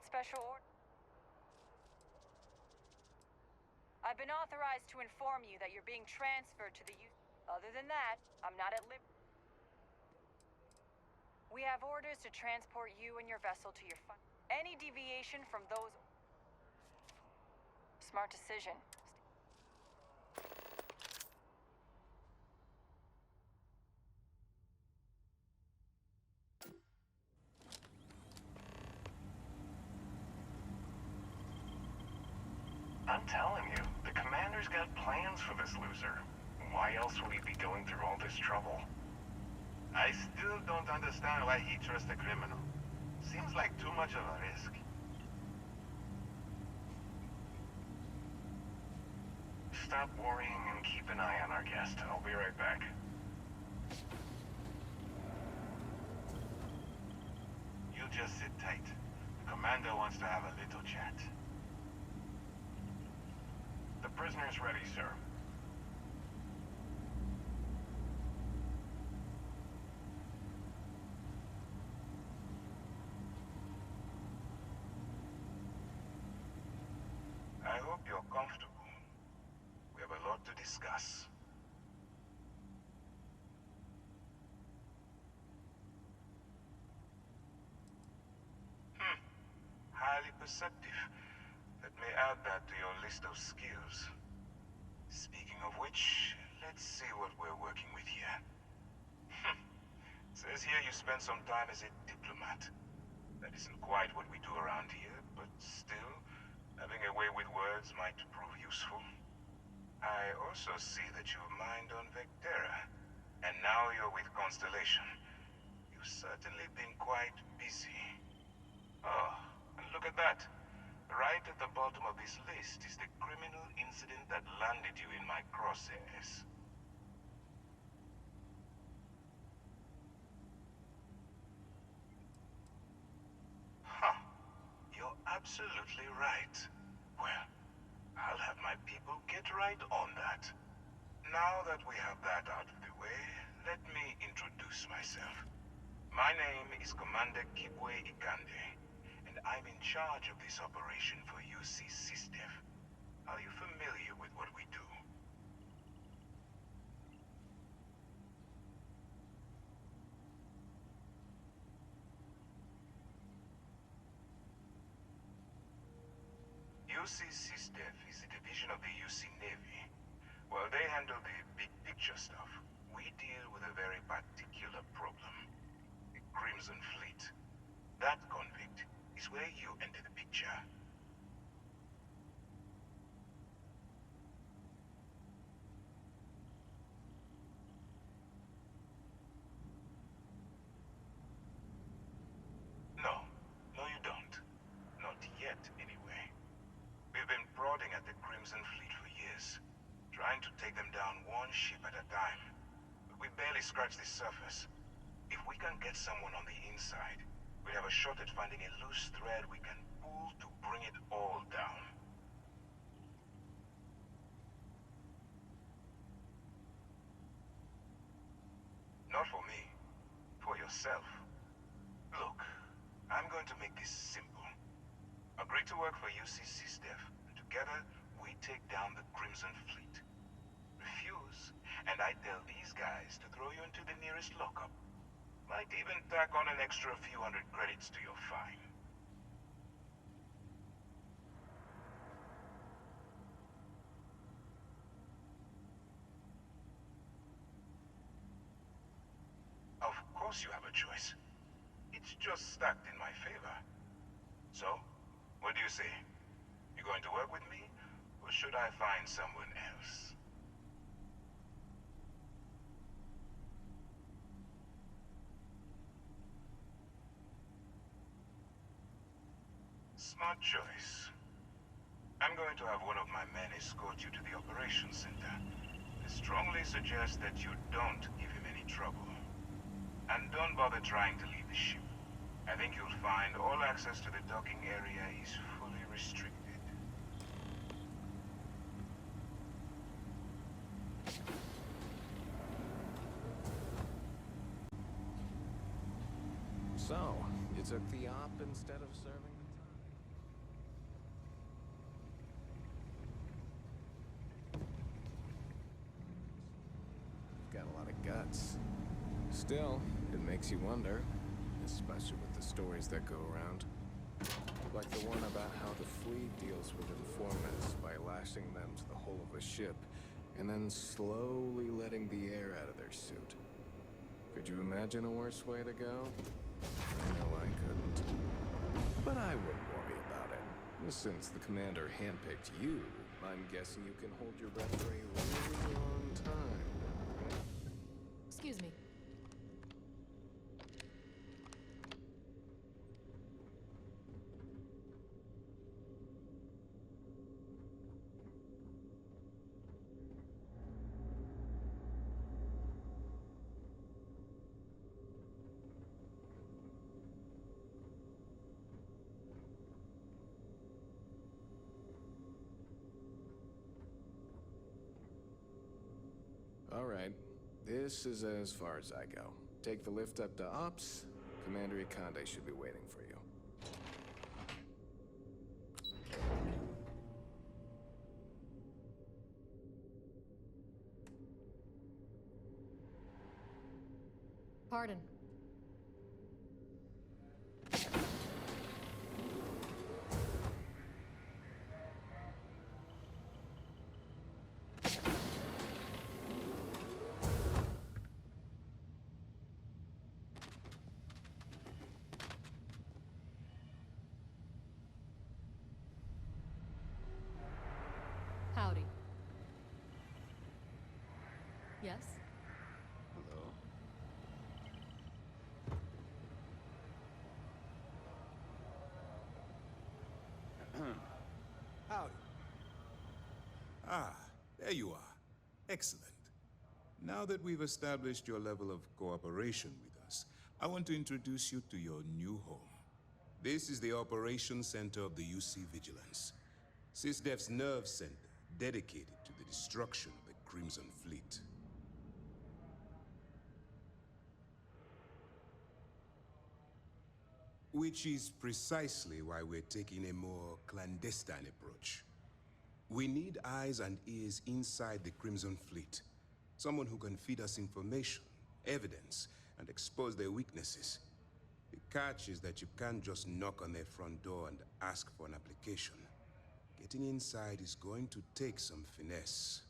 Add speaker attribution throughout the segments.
Speaker 1: that special order? I've been authorized to inform you that you're being transferred to the UC. Other than that, I'm not at liberty. We have orders to transport you and your vessel to your any deviation from those... Smart decision.
Speaker 2: I'm telling you, the commander's got plans for this loser. Why else would he be going through all this trouble?
Speaker 3: I still don't understand why he trusts a criminal. Seems like too much of a risk.
Speaker 2: Stop worrying and keep an eye on our guest. I'll be right back.
Speaker 3: You just sit tight. The commander wants to have a little chat.
Speaker 2: The prisoner's ready, sir.
Speaker 3: I hope you're comfortable. We have a lot to discuss. Highly perceptive. Let me add that to your list of skills. Speaking of which, let's see what we're working with here. Says here you spent some time as a diplomat. That isn't quite what we do around here, but still, having a way with words might prove useful. I also see that you've mined on Vectera, and now you're with Constellation. You've certainly been quite busy. Oh, and look at that. Right at the bottom of this list is the criminal incident that landed you in my crosshairs. Huh. You're absolutely right. Well, I'll have my people get right on that. Now that we have that out of the way, let me introduce myself. My name is Commander Kibwe Ikande, and I'm in charge of this operation for UC SysDef. Are you familiar with what we do? UC SysDef is a division of the UC Navy. Well, they handle the big picture stuff. We deal with a very particular problem. The Crimson Fleet. That convict is where you enter the picture. No, you don't. Not yet, anyway. We've been prodding at the Crimson Fleet for years, trying to take them down one ship at a time. But we barely scratched the surface. If we can get someone on the inside, we have a shot at finding a loose thread we can pull to bring it all down. Not for me. For yourself. Look, I'm going to make this simple. Agree to work for UC SysDef, and together we take down the Crimson Fleet. Refuse, and I tell these guys to throw you into the nearest lockup. Might even tack on an extra few hundred credits to your fine. Of course you have a choice. It's just stacked in my favor. So, what do you say? You going to work with me, or should I find someone else? Smart choice. I'm going to have one of my men escort you to the operations center. I strongly suggest that you don't give him any trouble. And don't bother trying to leave the ship. I think you'll find all access to the docking area is fully restricted.
Speaker 4: So, you took the op instead of serving the time? guts. Still, it makes you wonder, especially with the stories that go around. Like the one about how the fleet deals with informants by lashing them to the hull of a ship, and then slowly letting the air out of their suit. Could you imagine a worse way to go? I know I couldn't. But I wouldn't worry about it. Since the commander handpicked you, I'm guessing you can hold your breath for a really long time.
Speaker 5: Excuse me.
Speaker 4: Alright, this is as far as I go. Take the lift up to Ops. Commander Ikande should be waiting for you.
Speaker 5: Pardon. Howdy. Yes?
Speaker 4: Hello?
Speaker 6: Howdy. Ah, there you are. Excellent. Now that we've established your level of cooperation with us, I want to introduce you to your new home. This is the Operations Center of the UC Vigilance, SysDef's nerve center dedicated to the destruction of the Crimson Fleet. Which is precisely why we're taking a more clandestine approach. We need eyes and ears inside the Crimson Fleet. Someone who can feed us information, evidence, and expose their weaknesses. The catch is that you can't just knock on their front door and ask for an application. Getting inside is going to take some finesse.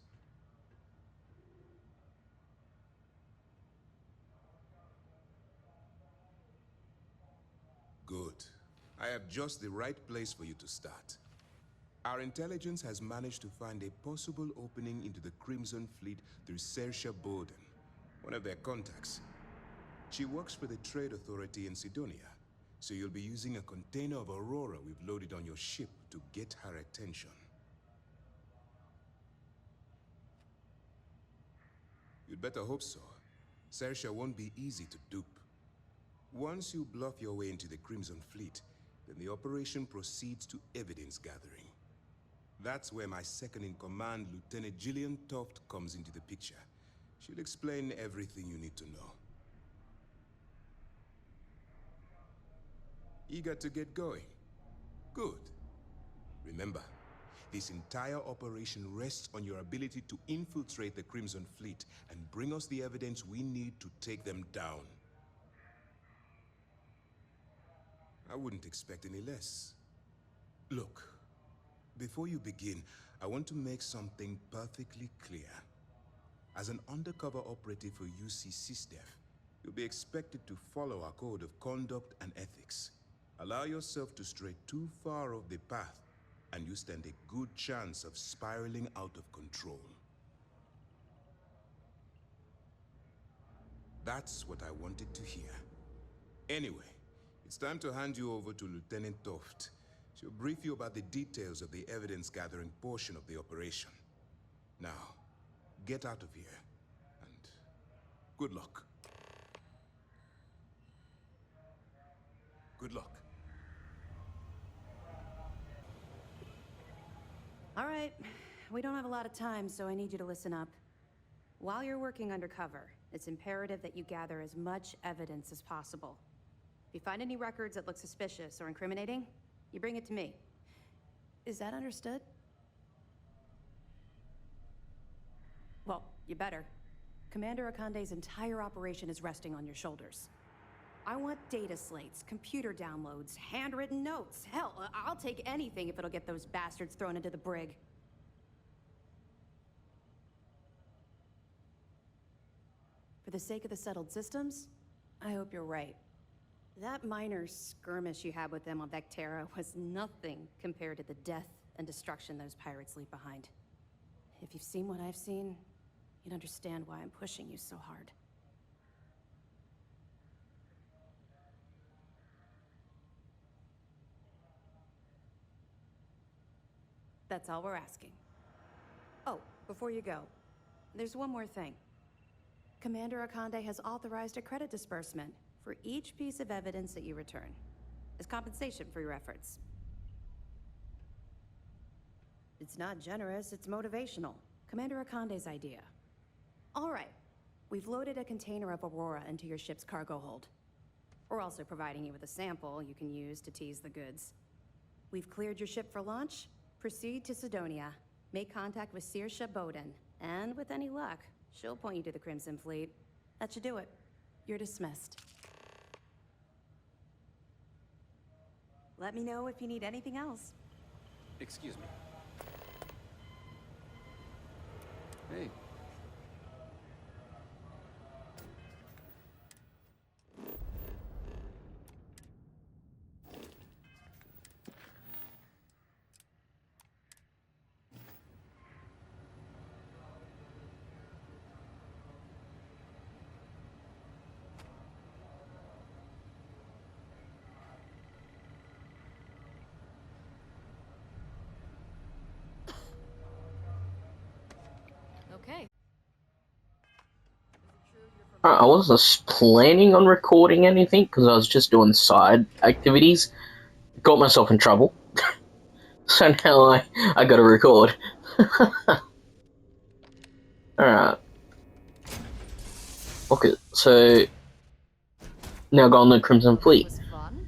Speaker 6: Good. I have just the right place for you to start. Our intelligence has managed to find a possible opening into the Crimson Fleet through Saoirse Bowden, one of their contacts. She works for the Trade Authority in Cydonia, so you'll be using a container of Aurora we've loaded on your ship to get her attention. You'd better hope so. Saoirse won't be easy to dupe. Once you bluff your way into the Crimson Fleet, then the operation proceeds to evidence gathering. That's where my second-in-command, Lieutenant Gillian Toft, comes into the picture. She'll explain everything you need to know. Eager to get going? Good. Remember, this entire operation rests on your ability to infiltrate the Crimson Fleet and bring us the evidence we need to take them down. I wouldn't expect any less. Look, before you begin, I want to make something perfectly clear. As an undercover operative for UC SysDef, you'll be expected to follow our code of conduct and ethics. Allow yourself to stray too far off the path, and you stand a good chance of spiraling out of control. That's what I wanted to hear. Anyway, it's time to hand you over to Lieutenant Toft. She'll brief you about the details of the evidence-gathering portion of the operation. Now, get out of here, and good luck. Good luck.
Speaker 7: All right, we don't have a lot of time, so I need you to listen up. While you're working undercover, it's imperative that you gather as much evidence as possible. If you find any records that look suspicious or incriminating, you bring it to me. Is that understood? Well, you better. Commander Ikande's entire operation is resting on your shoulders. I want data slates, computer downloads, handwritten notes. Hell, I'll take anything if it'll get those bastards thrown into the brig. For the sake of the settled systems, I hope you're right. That minor skirmish you had with them on Vectera was nothing compared to the death and destruction those pirates leave behind. If you've seen what I've seen, you'd understand why I'm pushing you so hard. That's all we're asking. Oh, before you go, there's one more thing. Commander Ikande has authorized a credit disbursement for each piece of evidence that you return, as compensation for your efforts. It's not generous, it's motivational. Commander Ikande's idea. All right, we've loaded a container of Aurora into your ship's cargo hold. We're also providing you with a sample you can use to tease the goods. We've cleared your ship for launch. Proceed to Cydonia. Make contact with Saoirse Bowden, and with any luck, she'll point you to the Crimson Fleet. That should do it. You're dismissed. Let me know if you need anything else.
Speaker 8: Excuse me. Hey.
Speaker 5: Okay.
Speaker 9: I wasn't planning on recording anything because I was just doing side activities. Got myself in trouble. So now I gotta record. Alright. Okay, so now go on the Crimson Fleet.
Speaker 10: Was fun.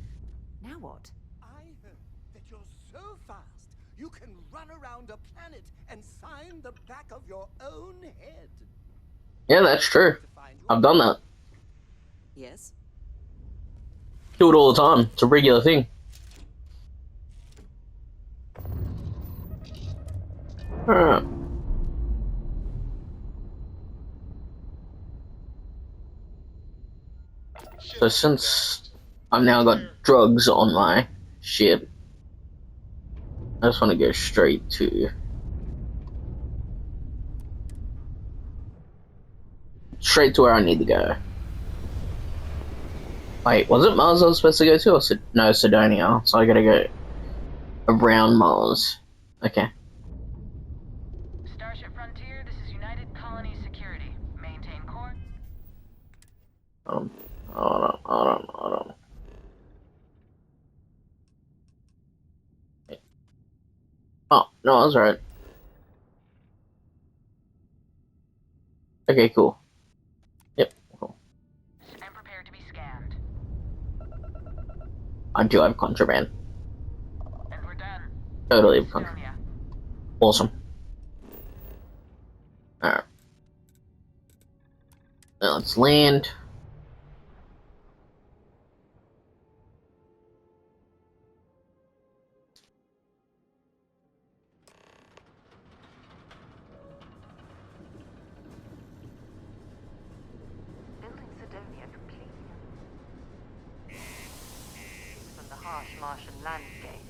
Speaker 10: Now what?
Speaker 11: I heard that you're so fast, you can run around a planet and sign the back of your own head.
Speaker 9: Yeah, that's true. I've done that.
Speaker 10: Yes.
Speaker 9: Do it all the time. It's a regular thing. Alright. So since I've now got drugs on my ship, I just want to go straight to where I need to go. Wait, was it Mars I was supposed to go to, or no, Cydonia? So I gotta go around Mars. Okay.
Speaker 1: Starship Frontier, this is United Colony Security. Maintain course.
Speaker 9: Hold on. Oh, no, I was right. Okay, cool. Yep, cool.
Speaker 1: And prepare to be scanned.
Speaker 9: I do have contraband.
Speaker 1: And we're done.
Speaker 9: Totally have contraband.
Speaker 1: Cydonia.
Speaker 9: Awesome. Alright. Now let's land.
Speaker 10: Building Cydonia complete. From the harsh Martian landscape.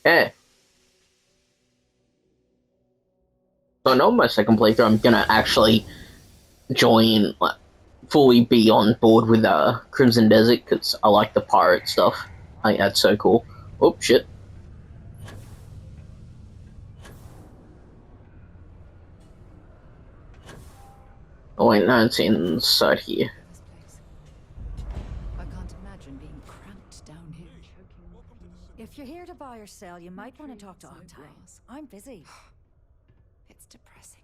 Speaker 9: Okay. So I know my second playthrough I'm gonna actually join, like, fully be on board with Crimson Desert, because I like the pirate stuff. I think that's so cool. Oh, shit. Oh wait, no, it's inside here.
Speaker 10: This place. I can't imagine being cramped down here.
Speaker 12: If you're here to buy or sell, you might want to talk to Octane. I'm busy.
Speaker 10: It's depressing.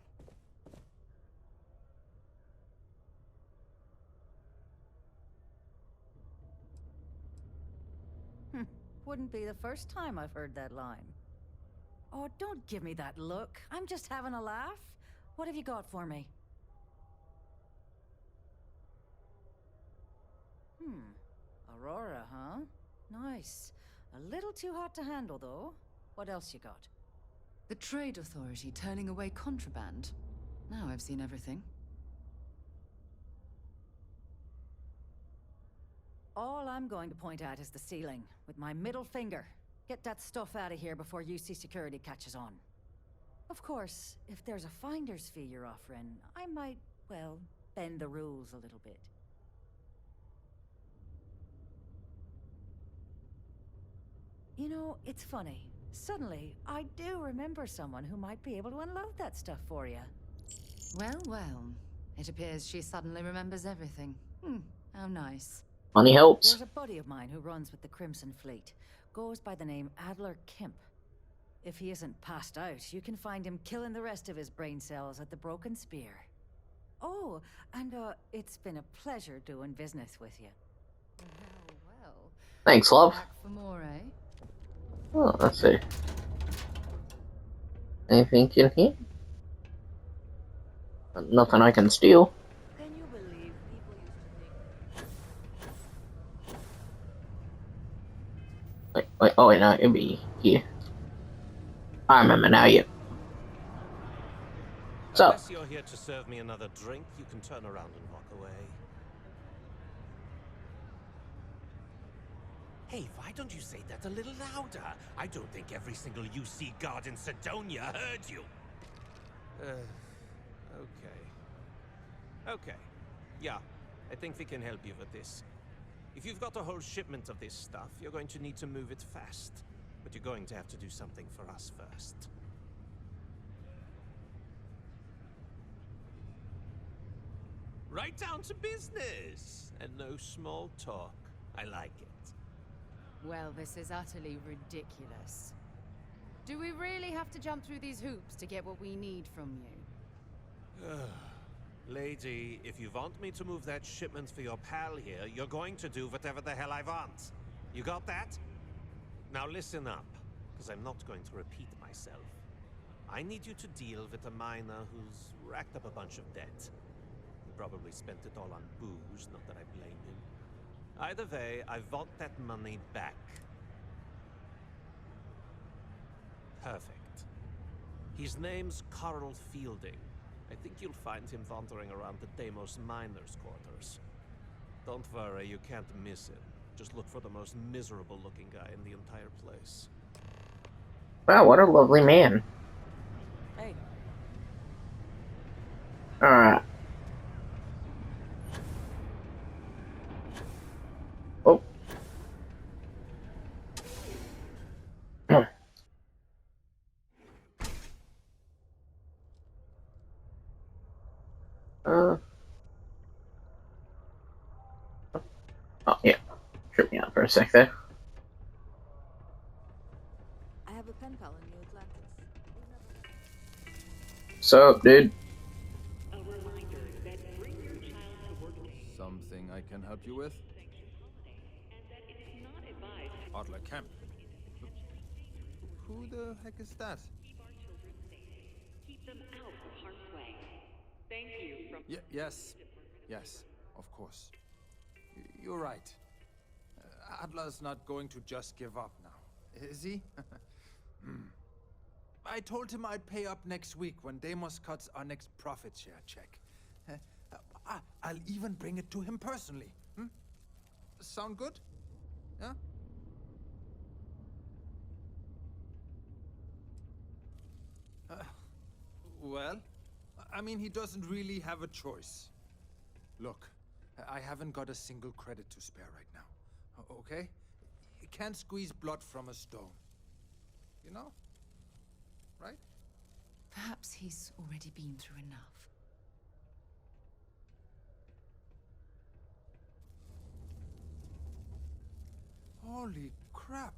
Speaker 12: Wouldn't be the first time I've heard that line. Oh, don't give me that look. I'm just having a laugh. What have you got for me? Aurora, huh? Nice. A little too hot to handle, though. What else you got?
Speaker 10: The Trade Authority turning away contraband. Now I've seen everything.
Speaker 12: All I'm going to point at is the ceiling, with my middle finger. Get that stuff out of here before UC security catches on. Of course, if there's a finder's fee you're offering, I might, well, bend the rules a little bit. You know, it's funny. Suddenly, I do remember someone who might be able to unload that stuff for you.
Speaker 10: Well, well. It appears she suddenly remembers everything. How nice.
Speaker 9: Money helps.
Speaker 12: There's a buddy of mine who runs with the Crimson Fleet. Goes by the name Adler Kemp. If he isn't passed out, you can find him killing the rest of his brain cells at the Broken Spear. Oh, and it's been a pleasure doing business with you.
Speaker 10: Well.
Speaker 9: Thanks, love.
Speaker 10: Back for more, eh?
Speaker 9: Oh, let's see. Anything in here? Nothing I can steal.
Speaker 1: Can you believe people used to think...
Speaker 9: Wait, oh wait, no, it'll be here. I remember now, yeah. So,
Speaker 13: unless you're here to serve me another drink, you can turn around and walk away. Hey, why don't you say that a little louder? I don't think every single UC guard in Cydonia heard you. Okay. Yeah, I think we can help you with this. If you've got a whole shipment of this stuff, you're going to need to move it fast. But you're going to have to do something for us first. Right down to business! And no small talk. I like it.
Speaker 5: Well, this is utterly ridiculous. Do we really have to jump through these hoops to get what we need from you?
Speaker 13: Lady, if you want me to move that shipment for your pal here, you're going to do whatever the hell I want. You got that? Now listen up, because I'm not going to repeat myself. I need you to deal with a miner who's racked up a bunch of debt. He probably spent it all on booze, not that I blame him. Either way, I want that money back. Perfect. His name's Carl Fielding. I think you'll find him wandering around the Deimos miners' quarters. Don't worry, you can't miss him. Just look for the most miserable-looking guy in the entire place.
Speaker 9: wow, what a lovely man.
Speaker 12: Hey.
Speaker 9: Alright. Oh. Oh, yeah. Trip me out for a sec there.
Speaker 1: I have a pen pal in New Atlantis.
Speaker 9: So, dude.
Speaker 14: Something I can help you with? Adler Kemp. Who the heck is that?
Speaker 15: Keep them out of harm's way. Thank you from...
Speaker 14: Yes, of course. You're right. Adler's not going to just give up now, is he? I told him I'd pay up next week when Deimos cuts our next profit share check. I'll even bring it to him personally. Sound good? Yeah? Well, I mean, he doesn't really have a choice. Look, I haven't got a single credit to spare right now, okay? You can't squeeze blood from a stone. You know? Right?
Speaker 10: Perhaps he's already been through enough.
Speaker 14: Holy crap.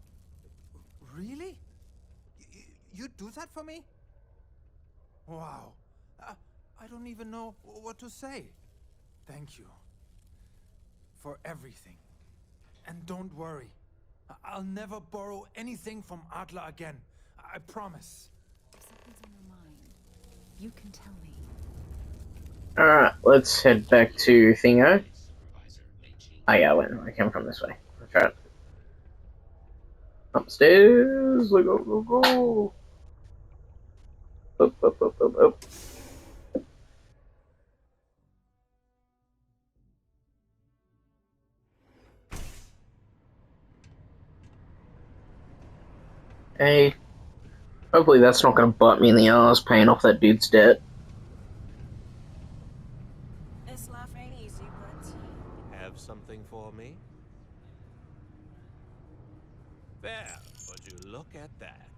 Speaker 14: Really? You'd do that for me? Wow. I don't even know what to say. Thank you. For everything. And don't worry. I'll never borrow anything from Adler again. I promise.
Speaker 5: If something's on your mind, you can tell me.
Speaker 9: Alright, let's head back to Thingo. Oh yeah, I came from this way. That's right. Upstairs, go. Up. Hey. Hopefully that's not gonna bite me in the ass paying off that dude's debt.
Speaker 16: This life ain't easy, but...
Speaker 13: Have something for me? There, would you look at that?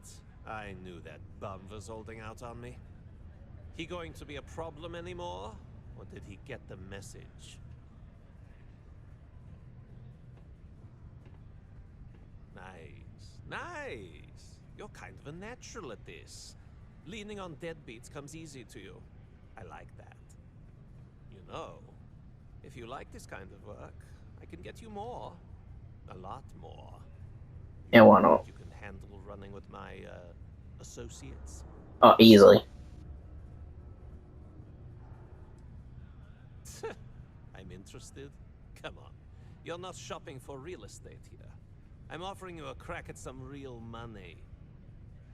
Speaker 13: I knew that bum was holding out on me. He going to be a problem anymore? Or did he get the message? Nice. You're kind of a natural at this. Leaning on deadbeats comes easy to you. I like that. You know, if you like this kind of work, I can get you more. A lot more.
Speaker 9: Yeah, why not?
Speaker 13: You can handle running with my, associates?
Speaker 9: Oh, easily.
Speaker 13: I'm interested. Come on. You're not shopping for real estate here. I'm offering you a crack at some real money.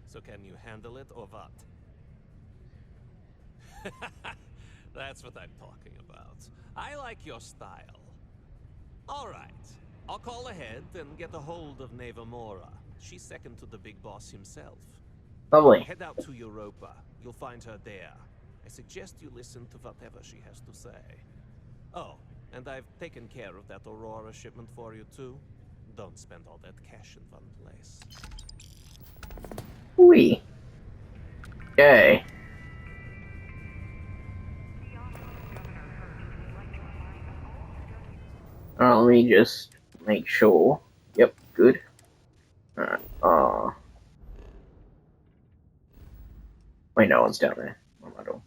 Speaker 13: So can you handle it or what? That's what I'm talking about. I like your style. All right. I'll call ahead and get a hold of Naeva Mora. She's second to the big boss himself.
Speaker 9: Lovely.
Speaker 13: Head out to Europa. You'll find her there. I suggest you listen to whatever she has to say. Oh, and I've taken care of that Aurora shipment for you too. Don't spend all that cash in one place.
Speaker 9: Wee. Okay. Let me just make sure. Yep, good. Alright, wait, no one's down there. Oh my god.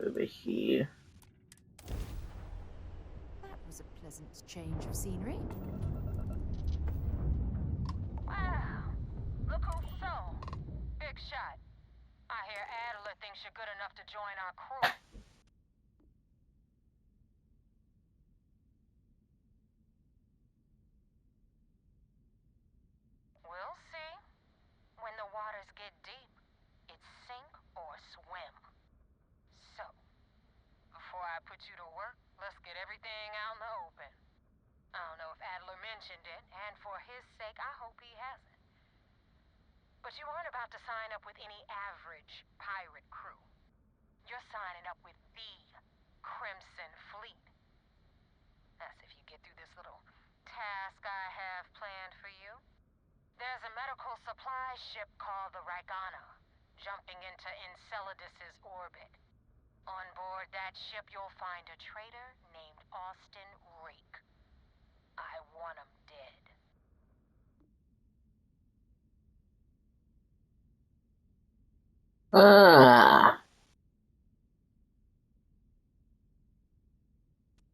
Speaker 9: Over here.
Speaker 5: That was a pleasant change of scenery.
Speaker 1: Wow. Look who's so. Big shot. I hear Adler thinks you're good enough to join our crew. We'll see. When the waters get deep, it's sink or swim. So, before I put you to work, let's get everything out in the open. I don't know if Adler mentioned it, and for his sake, I hope he hasn't. But you aren't about to sign up with any average pirate crew. You're signing up with the Crimson Fleet. That's if you get through this little task I have planned for you. There's a medical supply ship called the Ragana, jumping into Enceladus's orbit. On board that ship, you'll find a traitor named Austin Rake. I want him dead.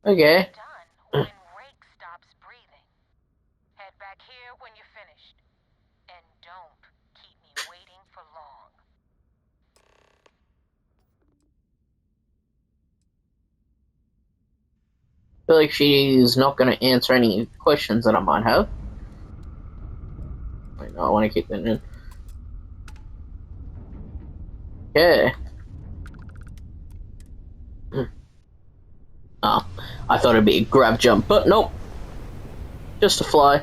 Speaker 9: Okay.
Speaker 1: Done when Rake stops breathing. Head back here when you're finished. And don't keep me waiting for long.
Speaker 9: I feel like she's not going to answer any questions that I might have. Wait, no, I want to keep that in. Okay. Ah, I thought it'd be a grab jump, but nope. Just a fly.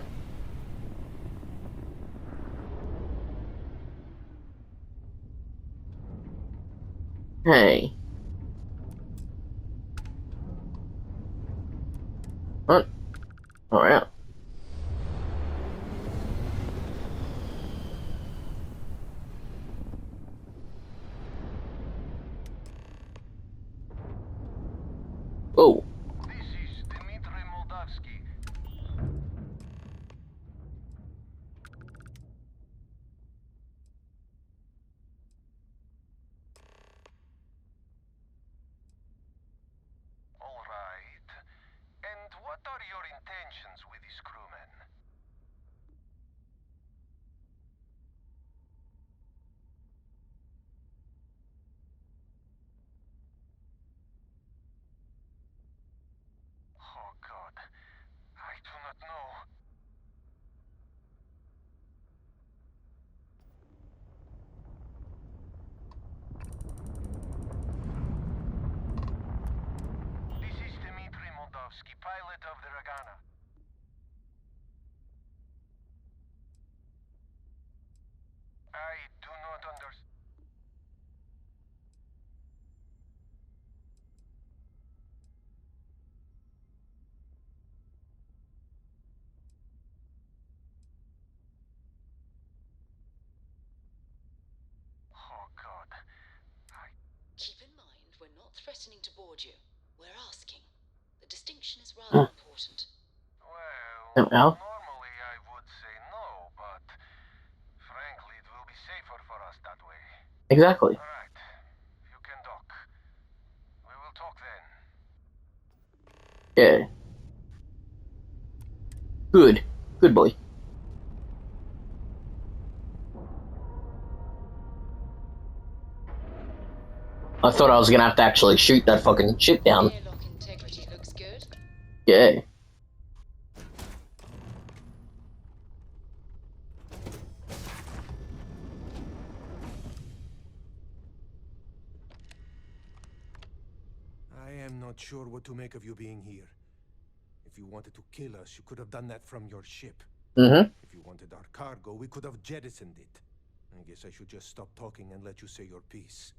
Speaker 9: Hey. What? Alright. Oh.
Speaker 17: What are your intentions with these crewmen? pilot of the Ragana. I do not understand. Oh God.
Speaker 18: Keep in mind, we're not threatening to board you. We're asking. The distinction is rather important.
Speaker 17: Well, normally I would say no, but frankly, it will be safer for us that way.
Speaker 9: Exactly.
Speaker 17: Alright, you can dock. We will talk then.
Speaker 9: Yeah. Good. Good boy. I thought I was gonna have to actually shoot that fucking ship down.
Speaker 18: Airlock integrity looks good.
Speaker 9: Yeah.
Speaker 19: I am not sure what to make of you being here. If you wanted to kill us, you could have done that from your ship.
Speaker 9: Mm-hmm.
Speaker 19: If you wanted our cargo, we could have jettisoned it. I guess I should just stop talking and let you say your piece.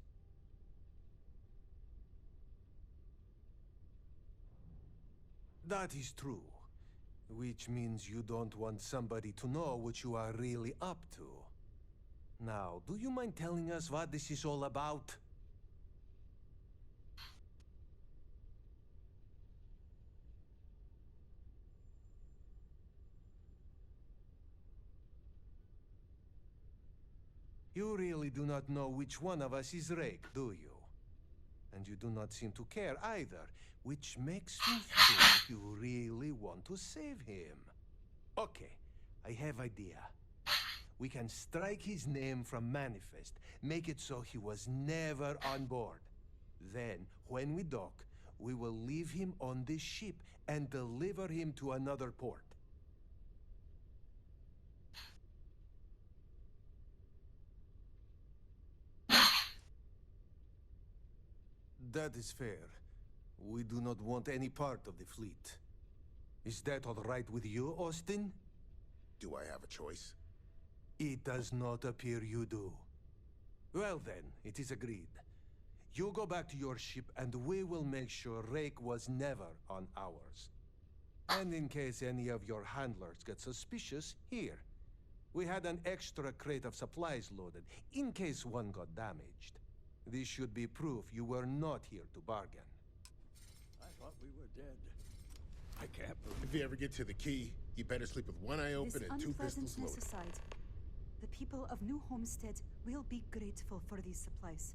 Speaker 19: That is true. Which means you don't want somebody to know what you are really up to. Now, do you mind telling us what this is all about? You really do not know which one of us is Rake, do you? And you do not seem to care either, which makes me think you really want to save him. Okay, I have idea. We can strike his name from Manifest, make it so he was never on board. Then, when we dock, we will leave him on this ship and deliver him to another port. That is fair. We do not want any part of the fleet. Is that all right with you, Austin?
Speaker 6: Do I have a choice?
Speaker 19: It does not appear you do. Well then, it is agreed. You go back to your ship and we will make sure Rake was never on ours. And in case any of your handlers get suspicious, here. We had an extra crate of supplies loaded, in case one got damaged. This should be proof you were not here to bargain.
Speaker 20: I thought we were dead. I can't believe.
Speaker 6: If you ever get to the key, you better sleep with one eye open and two pistols loaded.
Speaker 21: Aside, the people of New Homestead will be grateful for these supplies.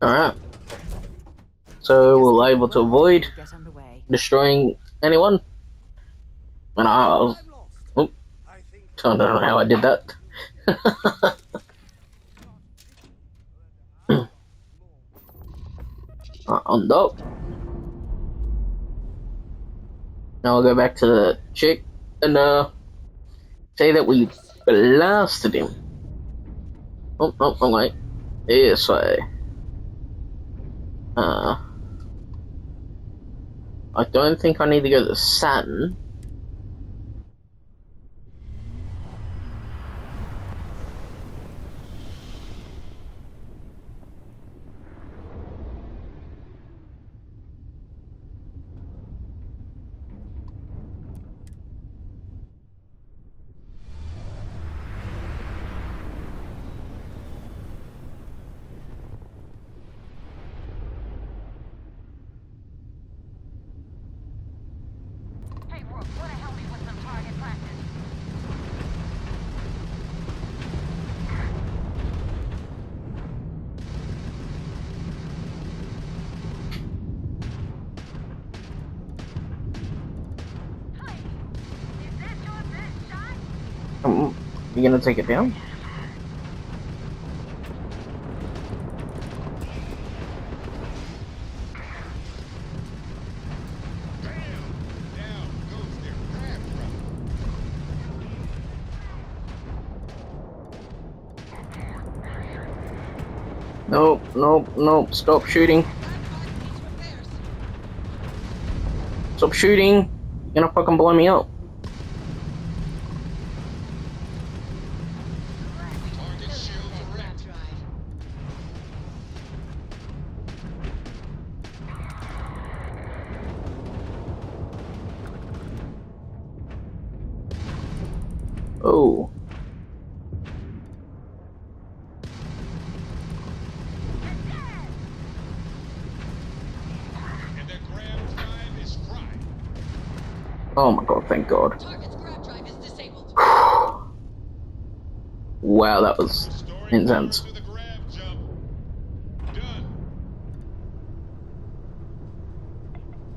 Speaker 9: Alright. So we're able to avoid destroying anyone. And I'll... Oh, I don't know how I did that. On dock. Now we'll go back to the chick and say that we blasted him. Oh, no, wrong way. This way. I don't think I need to go to Saturn. You gonna take it down? Nope, nope, nope, stop shooting. Stop shooting. You're gonna fucking blow me up. Oh. Oh my god, thank god. Wow, that was intense.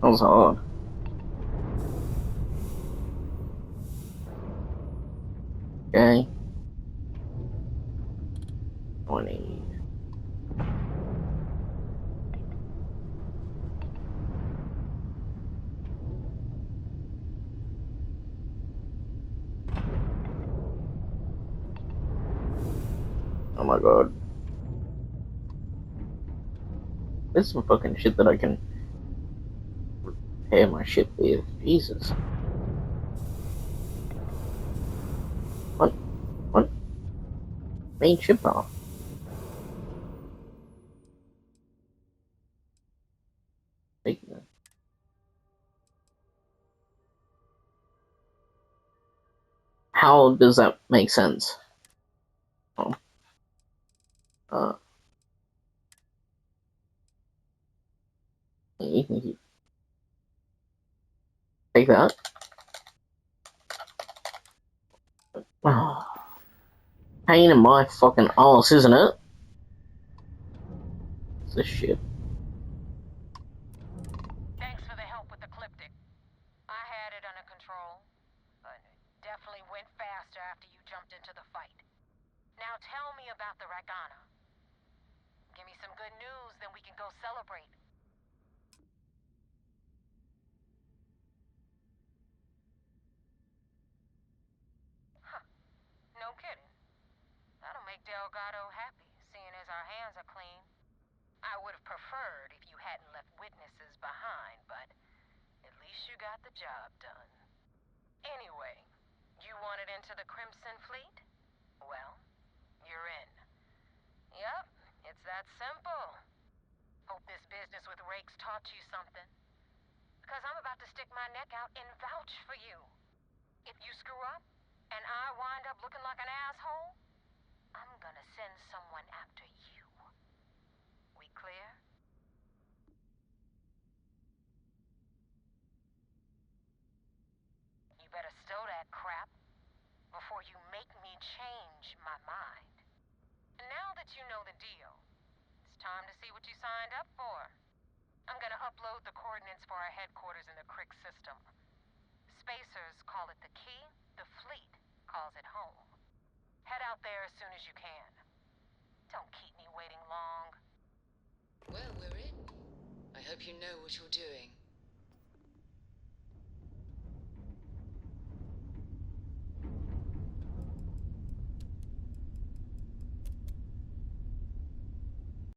Speaker 9: That was hard. Okay. 20. Oh my god. This is some fucking shit that I can repair my ship with. Jesus. What? What? Main ship off. How does that make sense? Oh. You can take that. Oh. Pain in my fucking ass, isn't it? It's this shit.
Speaker 1: Thanks for the help with the Cliptic. I had it under control, but it definitely went faster after you jumped into the fight. Now tell me about the Ragana. Give me some good news, then we can go celebrate. Huh. No kidding. That'll make Delgado happy, seeing as our hands are clean. I would have preferred if you hadn't left witnesses behind, but at least you got the job done. Anyway, you wanted into the Crimson Fleet? Well, you're in. Yep, it's that simple. Hope this business with Rake's taught you something. Because I'm about to stick my neck out and vouch for you. If you screw up, and I wind up looking like an asshole, I'm gonna send someone after you. We clear? You better stow that crap before you make me change my mind. And now that you know the deal, it's time to see what you signed up for. I'm gonna upload the coordinates for our headquarters in the Crick system. Spacers call it the key, the fleet calls it home. Head out there as soon as you can. Don't keep me waiting long.
Speaker 18: Well, we're in. I hope you know what you're doing.